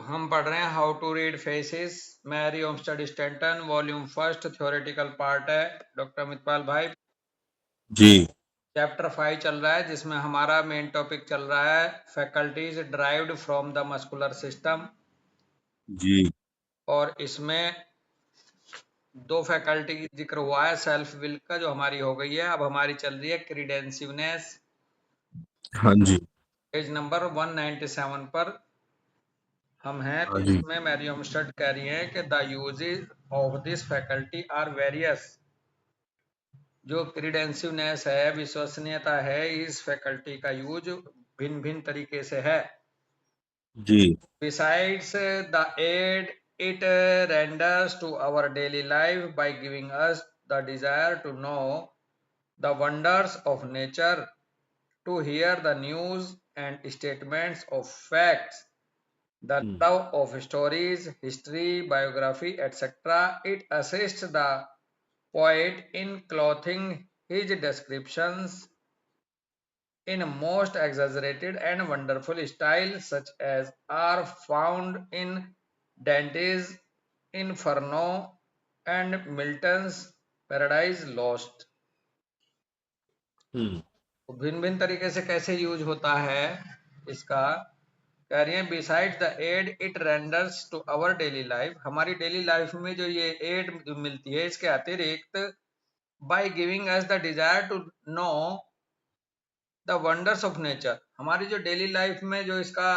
हम पढ़ रहे हैं how to read faces, Mary Olmsted Stanton, volume first, theoretical part है। डॉक्टर अमितपाल भाई, जी चैप्टर 5 चल रहा है, जिसमें हमारा मेन टॉपिक चल रहा है faculties derived from the muscular system. जी और इसमें दो फैकल्टी की जिक्र हुआ है, सेल्फ विल का जो हमारी हो गई है, अब हमारी चल रही है क्रीडेंसिवनेस। हाँ जी पेज नंबर 197 पर हम हैं। तो हाँ जी इसमें मैरी ओमस्टेड कह रही हैं कि the uses of this faculty are various. जो क्रीडेंसिवनेस है, विश्वसनीयता है, इस फैकल्टी का यूज भिन्न भिन्न तरीके से है। जी Besides the aid it renders to our daily life by giving us the desire to know the wonders of nature, to hear the news and statements of facts, the hmm, love of stories, history, biography, etc. It assists the poet in clothing his descriptions in a most exaggerated and wonderful style, such as are found in Dante's Inferno and Milton's Paradise Lost। हम्म, तो भिन्न भिन्न तरीके से कैसे use होता है इसका, कह रही है beside the aid it renders to our daily life. हमारी डेली लाइफ में जो ये एड मिलती है, इसके अतिरिक्त by giving us the desire to know the wonders of nature, हमारी जो डेली लाइफ में जो इसका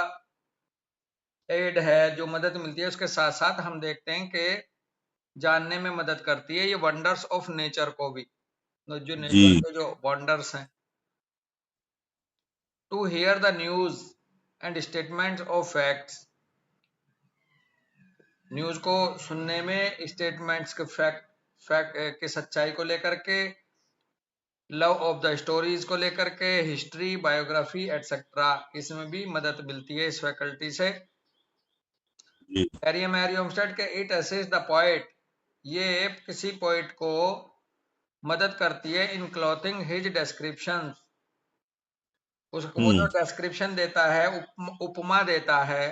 एड है, जो मदद मिलती है, उसके साथ साथ हम देखते हैं कि जानने में मदद करती है ये वंडर्स ऑफ नेचर को भी, तो जो नेचर जी के जो वंडर्स हैं। To hear the news and statements of facts, news को सुनने में, स्टेटमेंट्स के फैक्ट की सच्चाई को लेकर के, लव ऑफ द स्टोरीज को लेकर के, हिस्ट्री, बायोग्राफी एटसेट्रा, इसमें भी मदद मिलती है इस फैकल्टी से। जी कैरियर मैरी ओमस्टेड के इट असिस्ट द पोएट, ये किसी पोएट को मदद करती है इन क्लॉथिंग हिज डिस्क्रिप्शन, वो जो हम्म, डिस्क्रिप्शन देता है, उपमा देता है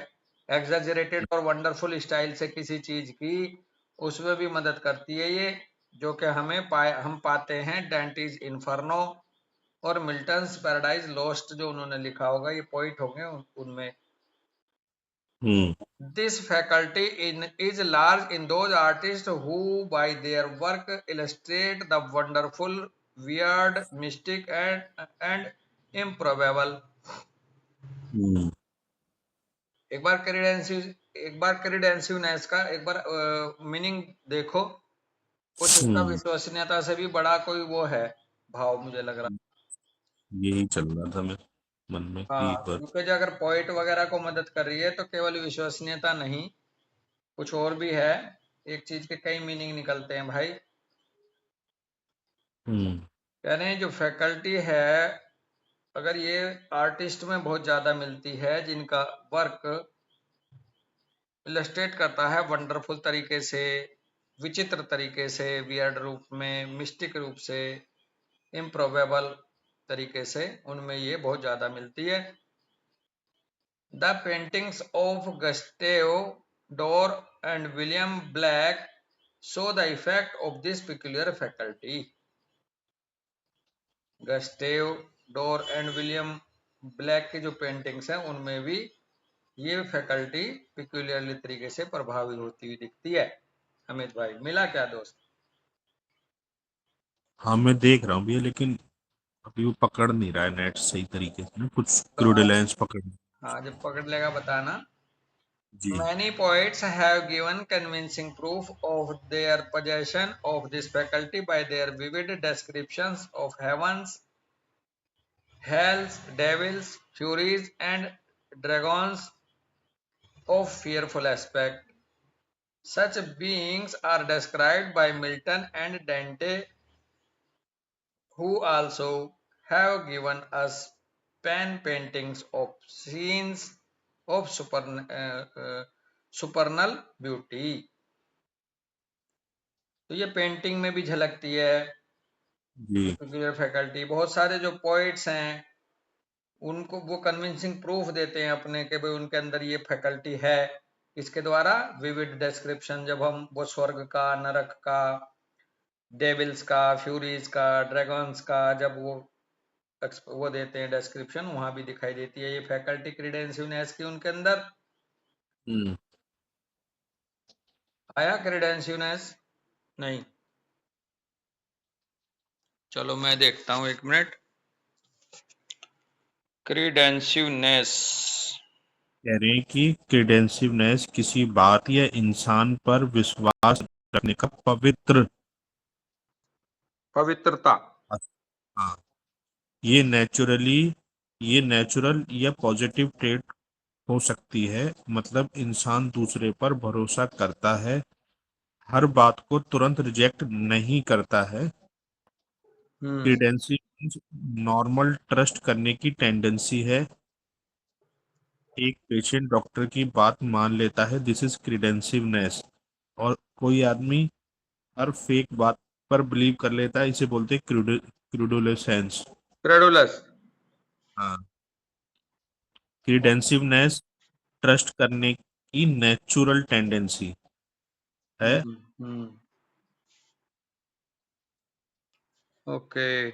एग्जेजरेटेड और वंडरफुल स्टाइल से किसी चीज की, उसमें भी मदद करती है ये, जो कि हम पाते हैं डेंटिस इन्फर्नो और मिल्टन्स पैराडाइज लॉस्ट, जो उन्होंने लिखा होगा, ये पोइट होंगे उनमें। हम्म, This faculty is large in those artists who, by their work, illustrate the wonderful, weird, mystic, and improbable। हम्म, एक बार क्रीडेंसिवनेस का एक बार मीनिंग देखो, कुछ इसका हम्म, विश्वसनीयता से भी बड़ा कोई वो है भाव, मुझे लग रहा। यही चल रहा था मेरे मन में कि हाँ, एक बार। क्योंकि जो अगर पोइट वगैरह को मदद कर रही है तो केवल विश्वसनीयता नहीं, कुछ और भी है। एक चीज के कई मीनिंग निकलते हैं भाई। हम्म, कह रहे हैं जो फैकल्टी है, अगर ये आर्टिस्ट में बहुत ज्यादा मिलती है, जिनका वर्क इलस्ट्रेट करता है वंडरफुल तरीके से, विचित्र तरीके से, वियर्ड रूप में, मिस्टिक रूप से, इम्प्रोबेबल तरीके से, उनमें ये बहुत ज्यादा मिलती है। The paintings of Gustave Dore and William Blake show the effect of this peculiar faculty. Gustave Dore and William Blake की जो पेंटिंग्स हैं, उनमें भी ये फैकल्टी पिक्यूलियरली तरीके से प्रभावित होती हुई दिखती है। अमित भाई, मिला क्या दोस्त? हाँ मैं देख रहा हूँ भैया, लेकिन अभी वो पकड़ नहीं रहा है नेट सही तरीके से ना, कुछ तो क्रूडेलेंस पकड़। हाँ, जब पकड़ लेगा बताना। जी Many poets have given convincing proof of their possession of this faculty by their vivid descriptions of heavens, hells, devils, furies, and dragons of fearful aspect. Such beings are described by Milton and Dante, who also have given us pen paintings of scenes of supernal beauty। तो ये painting में भी झलकती है ये जी peculiar faculty. बहुत सारे जो पोइट्स हैं, उनको वो कन्विंसिंग प्रूफ देते हैं अपने के भाई उनके अंदर ये फैकल्टी है। इसके द्वारा विविड डिस्क्रिप्शन, जब हम वो स्वर्ग का, नरक का, डेविल्स का, फ्यूरीज का, ड्रैगन्स का जब वो देते हैं डिस्क्रिप्शन, वहां भी दिखाई देती है ये फैकल्टी क्रीडेंसिवनेस की उनके अंदर। हम्म आया क्रीडेंसिवनेस? नहीं, चलो मैं देखता हूं, 1 मिनट। क्रीडेंसिवनेस, कह रहे हैं कि क्रीडेंसिवनेस किसी बात या इंसान पर विश्वास रखने का पवित्र। पवित्रता। हाँ, ये नेचुरली ये नेचुरल या पॉजिटिव ट्रेट हो सकती है, मतलब इंसान दूसरे पर भरोसा करता है, हर बात को तुरंत रिजेक्ट नहीं करता है। हम्म क्रीडेंसी नॉर्मल ट्रस्ट करने की टेंडेंसी है। एक पेशेंट डॉक्टर की बात मान लेता है, दिस इज क्रीडेंसिवनेस। और कोई आदमी हर फेक बात पर बिलीव कर लेता है, इसे बोलते हैं क्रूडुलेसेंस। क्रेडुलस। हाँ, क्रीडेंसिवनेस ट्रस्ट करने की नेचुरल टेंडेंसी है। हम्म ओके।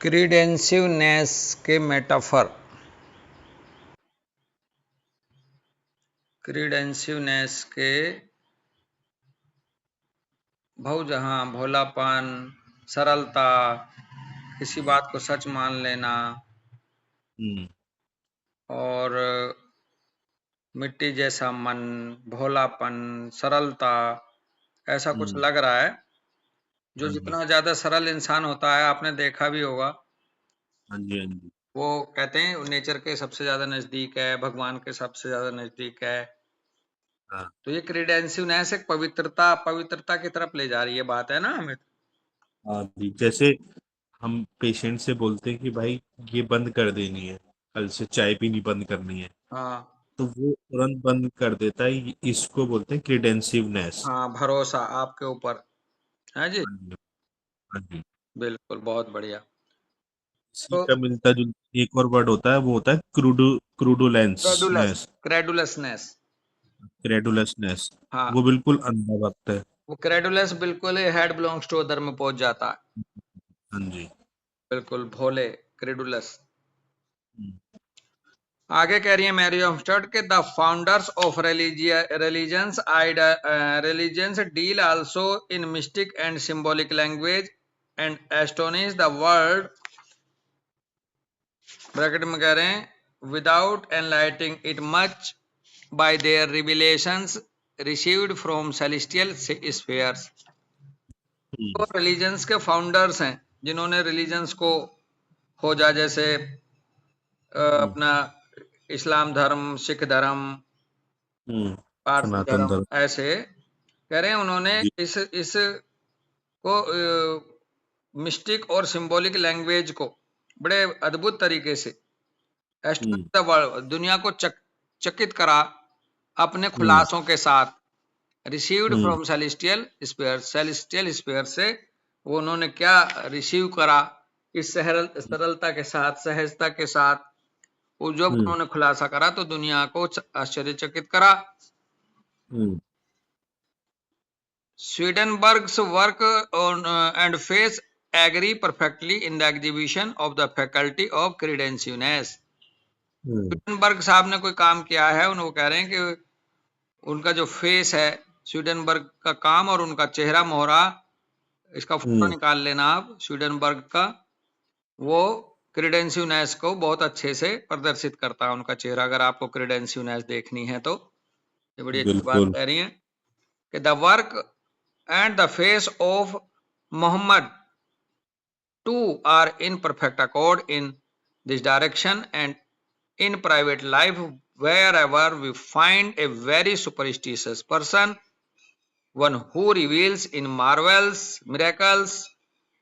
क्रीडेंसिवनेस के मेटाफर, क्रीडेंसिवनेस के जहाँ भोलापन, सरलता, किसी बात को सच मान लेना, हम्म और मिट्टी जैसा मन, भोलापन, सरलता, ऐसा कुछ हम्म लग रहा है। जो हाँ जी, जितना ज्यादा सरल इंसान होता है, आपने देखा भी होगा, हाँ जी, हाँ जी। वो कहते हैं नेचर के सबसे ज्यादा नजदीक है, भगवान के सबसे ज्यादा नजदीक है। हाँ, तो ये क्रीडेंसिवनेस एक पवित्रता पवित्रता की तरफ ले जा रही है, बात है ना हमें। हाँ जी, जैसे हम पेशेंट से बोलते हैं कि भाई ये बंद कर देनी है, कल से चाय पीनी बंद करनी है, हाँ तो वो तुरंत बंद कर देता है। इसको बोलते हैं क्रीडेंसिवनेस। हाँ, भरोसा आपके ऊपर है जी। हाँ जी, हाँ जी। बिल्कुल, बहुत बढ़िया। इसी तो का मिलता जुलता एक और वर्ड होता है, वो होता है क्रेडुलस, क्रूडुलेंसनेस। क्रेडुलसनेस। क्रेडुलसनेस, हाँ, वो बिल्कुल अंधा भक्त है। वो क्रेडुलस बिल्कुल हेड बिलोंग्स टू अदर में पहुंच जाता है। हाँ जी। बिल्कुल भोले, क्रेडुलस। हम्म आगे कह रही है मैरी ऑमस्टर्ड के the founders of religions religions deal also in mystic and symbolic language and astonish the world, bracket में कह रहे हैं, without enlightening it much by their revelations received from celestial spheres. तो हम्म रिलीजन्स के founders हैं, जिन्होंने religions को खोजा, जैसे हम्म अपना इस्लाम धर्म, सिख धर्म, पारसी सनातन धर्म, धर्म। ऐसे कह रहे हैं उन्होंने जी। इस को मिस्टिक और सिंबॉलिक लैंग्वेज को बड़े अद्भुत तरीके से हम्म दुनिया को चकित करा अपने हम्म खुलासों के साथ। Received hmm from celestial sphere से वो उन्होंने क्या रिसीव करा, इस सरलता के साथ, सहजता के साथ, वो जब हम्म उन्होंने खुलासा करा तो दुनिया को आश्चर्यचकित करा। हम्म Swedenborg's work on and face agree perfectly in the exhibition of the faculty of credentialness. हम्म स्वीडनबर्ग साहब ने कोई काम किया है, उन्होंने कह रहे हैं कि उनका जो फेस है, स्वीडनबर्ग का काम और उनका चेहरा मोहरा, इसका फोटो हम्म निकाल लेना आप स्वीडनबर्ग का, वो क्रीडेंसिवनेस को बहुत अच्छे से प्रदर्शित करता है उनका चेहरा। अगर आपको क्रीडेंसिवनेस देखनी है तो ये बड़ी अच्छी बात बिल्कुल। कह रही है कि the work and the face of Muhammad too are in perfect accord in this direction, and in private life wherever we find a very superstitious person, one who reveals in marvels, miracles,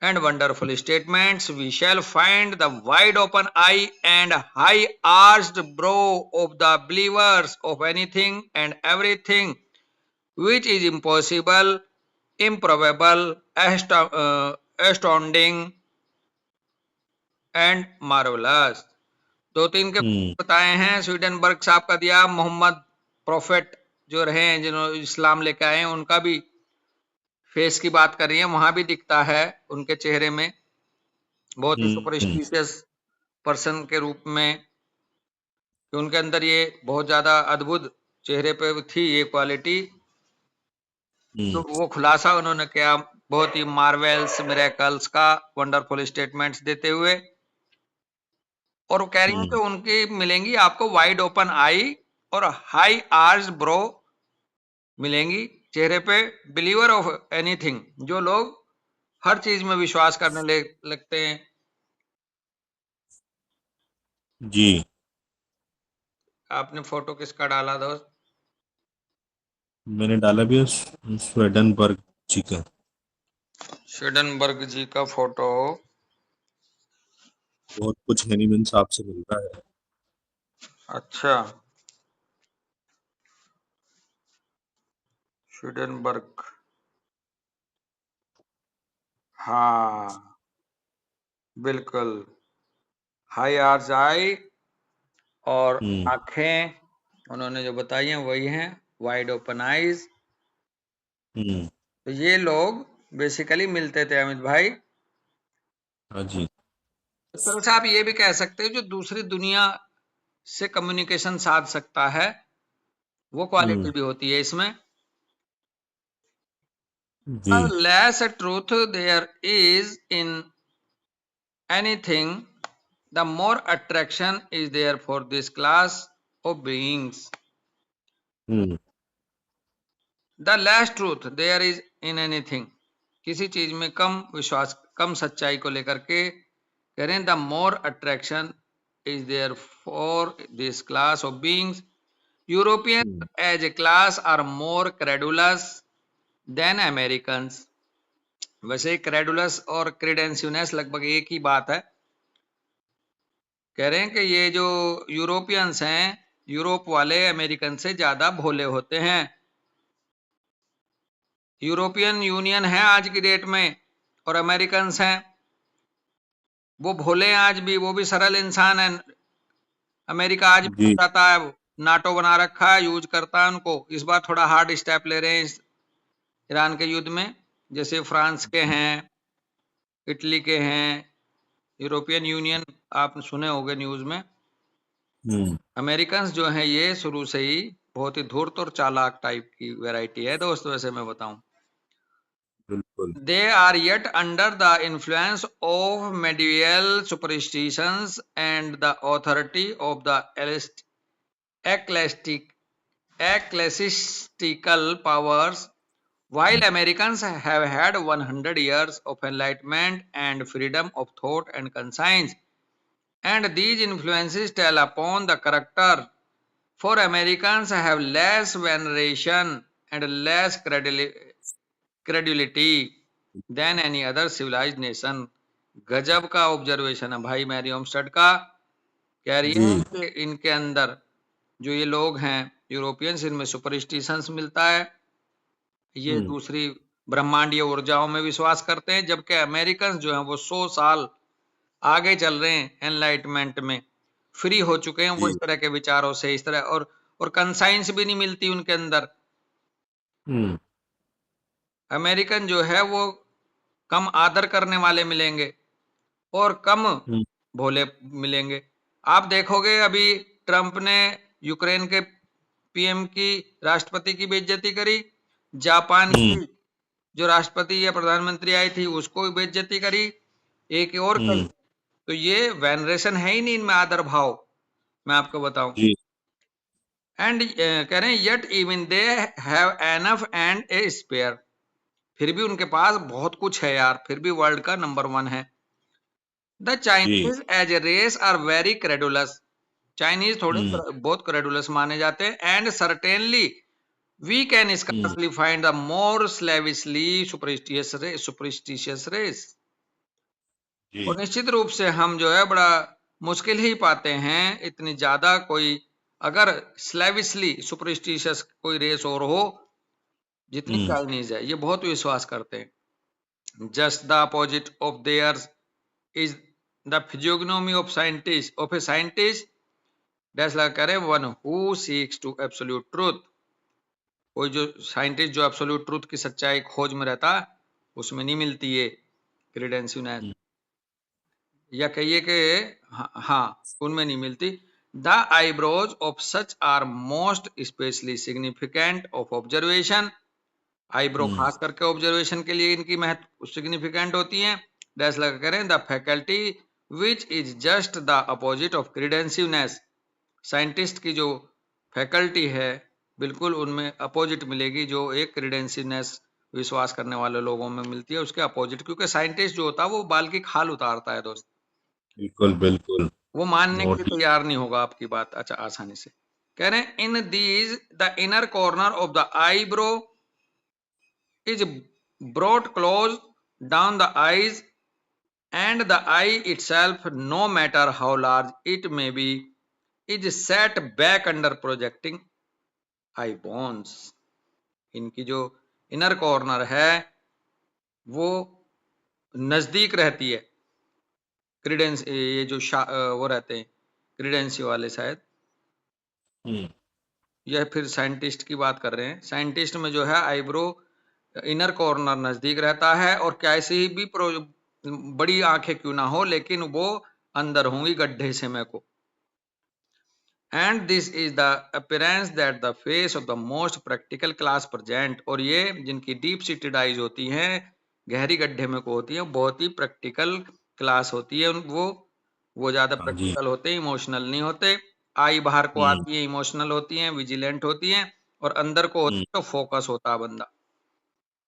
and wonderful statements, we shall find the wide open eye and high arched brow of the believers of anything and everything which is impossible, improbable, astounding, and marvelous. 2-3 के बताए हैं। स्वीडनबर्ग साहब का दिया, Mohammad prophet जो रहे हैं जिन्होंने इस्लाम लेके आए हैं, उनका भी फेस की बात कर रही है, वहां भी दिखता है उनके चेहरे में बहुत ही सुपरस्टिशियस पर्सन के रूप में कि उनके अंदर ये बहुत ज्यादा अद्भुत चेहरे पे थी ये क्वालिटी। तो वो खुलासा उन्होंने किया बहुत ही मार्वेल्स मिरेकल्स का, वंडरफुल स्टेटमेंट्स देते हुए। और वो कह रही है कि उनकी मिलेंगी आपको वाइड ओपन आई और हाई आर्च ब्रो मिलेंगी चेहरे पे, बिलीवर ऑफ एनीथिंग, जो लोग हर चीज में विश्वास करने लगते हैं। जी आपने फोटो किसका डाला दोस्त? मैंने डाला भी है स्वेडनबर्ग जी का। स्वीडनबर्ग जी का फोटो। बहुत कुछ हैनीमैन साहब से मिलता है। अच्छा, स्वीडनबर्ग, हाँ बिल्कुल, हाई आर्च आई और आंखें उन्होंने जो बताई हैं वही हैं, वाइड ओपन आईज। तो ये लोग बेसिकली मिलते थे अमित भाई। हाँ जी। इस तरह से आप ये भी कह सकते हो जो दूसरी दुनिया से कम्युनिकेशन साध सकता है, वो क्वालिटी भी होती है इसमें। जी less truth there is in anything, the more attraction is there for this class of beings. The less truth there is in anything, किसी चीज में कम विश्वास, कम सच्चाई को लेकर के कह रहे हैं, the more attraction is there for this class of beings. Europeans as a class are more credulous than Americans. वैसे क्रेडुलस और क्रेडेंसिवनेस लगभग एक ही बात है। कह रहे हैं कि ये जो यूरोपियंस हैं, यूरोप वाले अमेरिकन से ज्यादा भोले होते हैं। यूरोपियन यूनियन है आज की डेट में और अमेरिकन हैं, वो भोले हैं आज भी, वो भी सरल इंसान है। अमेरिका आज भी जी चाहता है, नाटो बना रखा है, यूज करता है उनको। इस बार थोड़ा हार्ड स्टेप ले रहे हैं इस ईरान के युद्ध में, जैसे फ्रांस के हैं, इटली के हैं, यूरोपियन यूनियन आप सुने होंगे न्यूज में। अमेरिकन जो हैं ये शुरू से ही बहुत ही धूर्त और चालाक टाइप की वैरायटी है दोस्त, वैसे मैं बताऊं। बिल्कुल। They are yet under the influence of medieval superstitions and the authority of the ecclesiastical powers, while Americans have had 100 years of enlightenment and freedom of thought and conscience, and these influences tell upon the character. For Americans have less veneration and less credulity than any other civilized nation. गजब का observation है भाई Mary ओमस्टेड का। कह रही है कि इनके अंदर जो ये लोग हैं यूरोपियंस, इनमें सुपरस्टिशंस मिलता है, ये दूसरी ब्रह्मांडीय ऊर्जाओं में विश्वास करते हैं, जबकि अमेरिकन जो हैं वो 100 साल आगे चल रहे हैं, एनलाइटमेंट में फ्री हो चुके हैं वो इस तरह के विचारों से, इस तरह और कंसाइंस भी नहीं मिलती उनके अंदर। अमेरिकन जो है वो कम आदर करने वाले मिलेंगे और कम भोले मिलेंगे। आप देखोगे अभी ट्रंप ने यूक्रेन के पीएम की, राष्ट्रपति की बेइज्जती करी, जापान की जो राष्ट्रपति या प्रधानमंत्री आई थी उसको भी बेइज्जती करी, एक और करी। तो ये वेनरेशन है ही नहीं इनमें, आदर भाव, मैं आपको बताऊं। एंड कह रहे हैं yet even they have enough and a spare, फिर भी उनके पास बहुत कुछ है यार, फिर भी वर्ल्ड का नंबर 1 है। The Chinese as a race are very credulous, Chinese थोड़े बहुत क्रेडुलस माने जाते हैं। And certainly we can scarcely find the more slavishly superstitious race. और निश्चित रूप से हम जो है बड़ा मुश्किल ही पाते हैं इतनी ज्यादा कोई, अगर स्लेविशली सुपरस्टिशियस कोई रेस और हो जितनी चाइनीज है, ये बहुत विश्वास करते हैं। Just the opposite of theirs is the physiognomy of a scientist dash लगा करे one who seeks to absolute truth, कोई जो साइंटिस्ट जो एब्सोल्यूट ट्रूथ की सच्चाई खोज में रहता उसमें नहीं मिलती है क्रीडेंसिवनेस, या कहिए कि हाँ उनमें नहीं मिलती। The eyebrows of such are most specially significant of observation, eyebrow खास करके ऑब्जर्वेशन के लिए इनकी महत्व सिग्निफिकेंट होती हैं। डैश लगा करें the faculty which is just the opposite of credensiveness, scientist की जो फैकल्टी है बिल्कुल उनमें अपोजिट मिलेगी जो एक क्रीडेंसिवनेस विश्वास करने वाले लोगों में मिलती है, उसके अपोजिट, क्योंकि साइंटिस्ट जो होता है वो बाल की खाल उतारता है दोस्त, बिल्कुल बिल्कुल। वो मानने के लिए मोटी। तैयार नहीं होगा आपकी बात अच्छा आसानी से। कह रहे हैं in these the inner corner of the eyebrow is brought close down the eyes and the eye itself, no matter how large it may be, is set back under projecting eye bones। इनकी जो inner corner है वो नजदीक रहती है credence, ये जो वो रहते हैं क्रीडेंसी वाले शायद, यह फिर साइंटिस्ट की बात कर रहे हैं, साइंटिस्ट में जो है आईब्रो इनर कॉर्नर नजदीक रहता है और कैसी भी बड़ी आंखें क्यों ना हो लेकिन वो अंदर होंगी गड्ढे से में को। And this is the appearance that the face of the most practical class present, और ये जिनकी डीप सीटेड आईज होती हैं गहरी गड्ढे में को होती हैं बहुत ही प्रैक्टिकल क्लास होती है, वो ज्यादा हाँ जी। प्रैक्टिकल होते हैं, इमोशनल नहीं होते। आई बाहर को आती है इमोशनल होती है, विजिलेंट होती हैं, और अंदर को होती है तो फोकस होता है बंदा।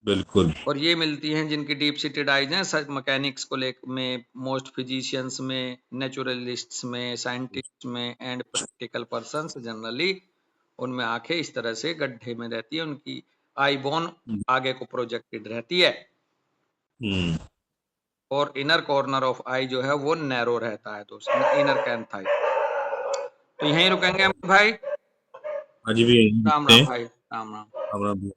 बिल्कुल। और ये मिलती हैं जिनकी डीप सीटेड आइज हैं मैकेनिक्स को ले में, मोस्ट फिजिशियंस में, नेचुरलिस्ट्स में, साइंटिस्ट में एंड प्रैक्टिकल पर्सन्स जनरली, उनमें आंखें इस तरह से गड्ढे में रहती है, उनकी आई बोन आगे को प्रोजेक्टेड रहती है और इनर कॉर्नर ऑफ आई जो है वो नैरो रहता है दोस्तों, इनर कैंथाई। तो यहीं रुकेंगे हम भाई। हाँ जी भैया, राम राम भाई, राम राम। राम राम।